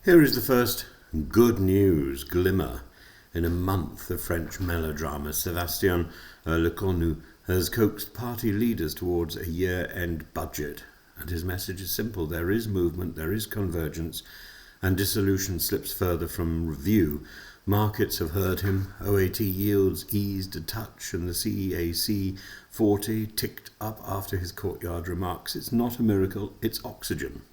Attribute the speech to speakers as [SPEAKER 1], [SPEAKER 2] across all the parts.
[SPEAKER 1] Here is the first good news glimmer in a month of French melodrama. Sébastien Lecornu has coaxed party leaders towards a year-end budget, and his message is simple. There is movement, there is convergence, and dissolution slips further from view. Markets have heard him. OAT yields eased a touch, and the CAC 40 ticked up after his courtyard remarks. It's not a miracle, it's oxygen.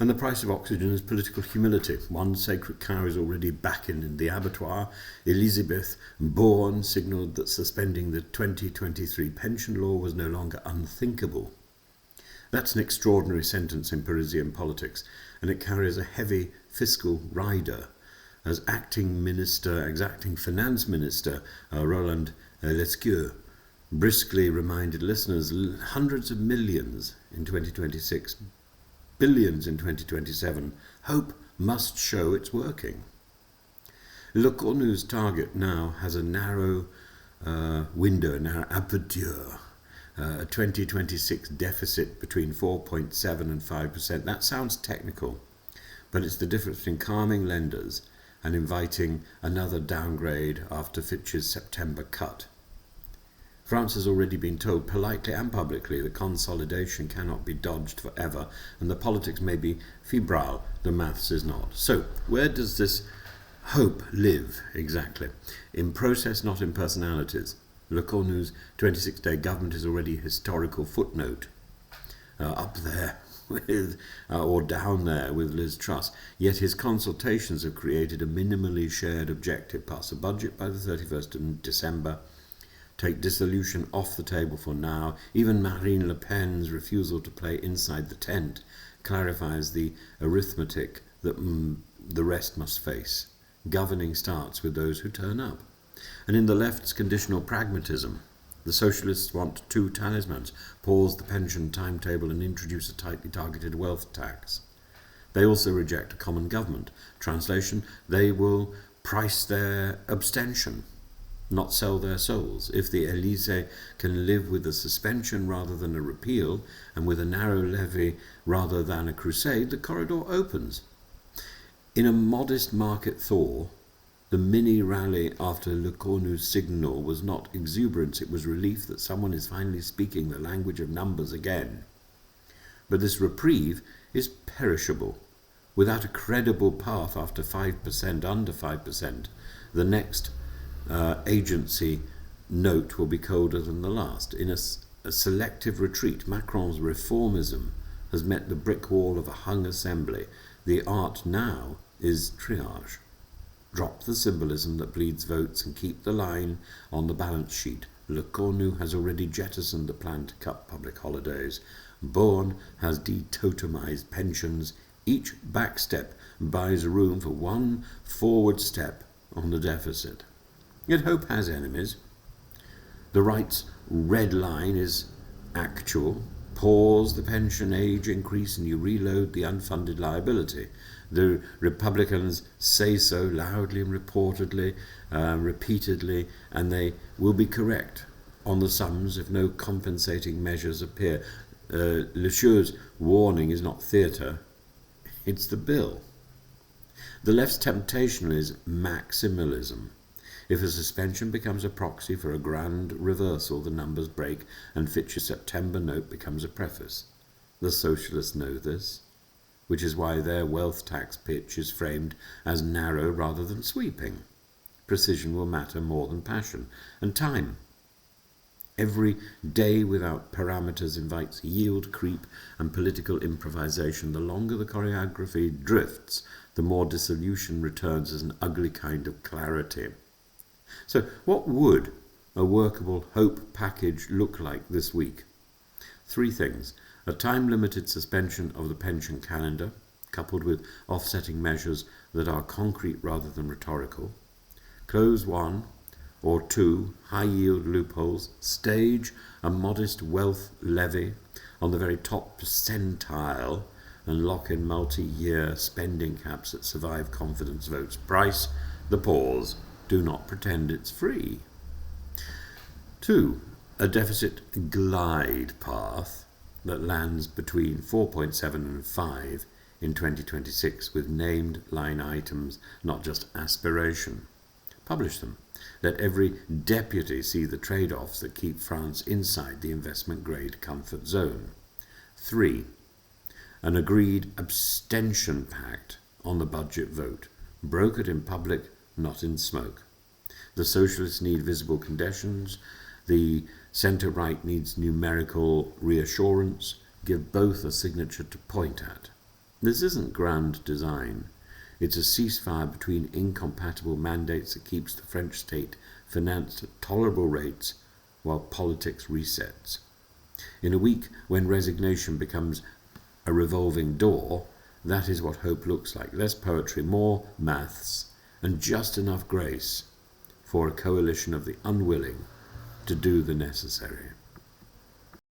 [SPEAKER 1] And the price of oxygen is political humility. One sacred cow is already back in the abattoir. Elizabeth Borne signalled that suspending the 2023 pension law was no longer unthinkable. That's an extraordinary sentence in Parisian politics, and it carries a heavy fiscal rider. As acting finance minister Roland Lescure briskly reminded listeners, hundreds of millions in 2026, billions in 2027. Hope must show it's working. Lecornu's target now has a narrow window, narrow aperture, a 2026 deficit between 4.7 and 5%. That sounds technical, but it's the difference between calming lenders and inviting another downgrade after Fitch's September cut. France has already been told politely and publicly that consolidation cannot be dodged forever, and the politics may be febrile, the maths is not. So, where does this hope live exactly? In process, not in personalities. Lecornu's 26-day government is already a historical footnote, up there with, or down there with Liz Truss. Yet his consultations have created a minimally shared objective: pass a budget by the 31st of December, take dissolution off the table for now. Even Marine Le Pen's refusal to play inside the tent clarifies the arithmetic that the rest must face. Governing starts with those who turn up. And in the left's conditional pragmatism, the socialists want two talismans: pause the pension timetable and introduce a tightly targeted wealth tax. They also reject a common government. Translation, they will price their abstention, not sell their souls. If the Élysée can live with a suspension rather than a repeal, and with a narrow levy rather than a crusade, the corridor opens. In a modest market thaw, the mini-rally after Lecornu's signal was not exuberance, it was relief that someone is finally speaking the language of numbers again. But this reprieve is perishable. Without a credible path after 5%, under 5%, the next agency note will be colder than the last. In a selective retreat, Macron's reformism has met the brick wall of a hung assembly. The art now is triage. Drop the symbolism that bleeds votes and keep the line on the balance sheet. Lecornu has already jettisoned the plan to cut public holidays. Borne has detotemized pensions. Each back step buys room for one forward step on the deficit. Yet hope has enemies. The right's red line is actual. Pause the pension age increase and you reload the unfunded liability. The Republicans say so loudly and reportedly, repeatedly, and they will be correct on the sums if no compensating measures appear. Le Sure's warning is not theatre, it's the bill. The left's temptation is maximalism. If a suspension becomes a proxy for a grand reversal, the numbers break and Fitch's September note becomes a preface. The socialists know this, which is why their wealth tax pitch is framed as narrow rather than sweeping. Precision will matter more than passion. And time. Every day without parameters invites yield creep and political improvisation. The longer the choreography drifts, the more dissolution returns as an ugly kind of clarity. So what would a workable hope package look like this week? 3 things. A time-limited suspension of the pension calendar, coupled with offsetting measures that are concrete rather than rhetorical. Close 1 or 2 high-yield loopholes. Stage a modest wealth levy on the very top percentile and lock in multi-year spending caps that survive confidence votes. Price the pause. Do not pretend it's free. 2. A deficit glide path that lands between 4.7 and 5 in 2026 with named line items, not just aspiration. Publish them. Let every deputy see the trade-offs that keep France inside the investment-grade comfort zone. 3. An agreed abstention pact on the budget vote, brokered in public, not in smoke. The socialists need visible conditions. The centre-right needs numerical reassurance. Give both a signature to point at. This isn't grand design. It's a ceasefire between incompatible mandates that keeps the French state financed at tolerable rates while politics resets. In a week when resignation becomes a revolving door, that is what hope looks like. Less poetry, more maths, and just enough grace for a coalition of the unwilling to do the necessary.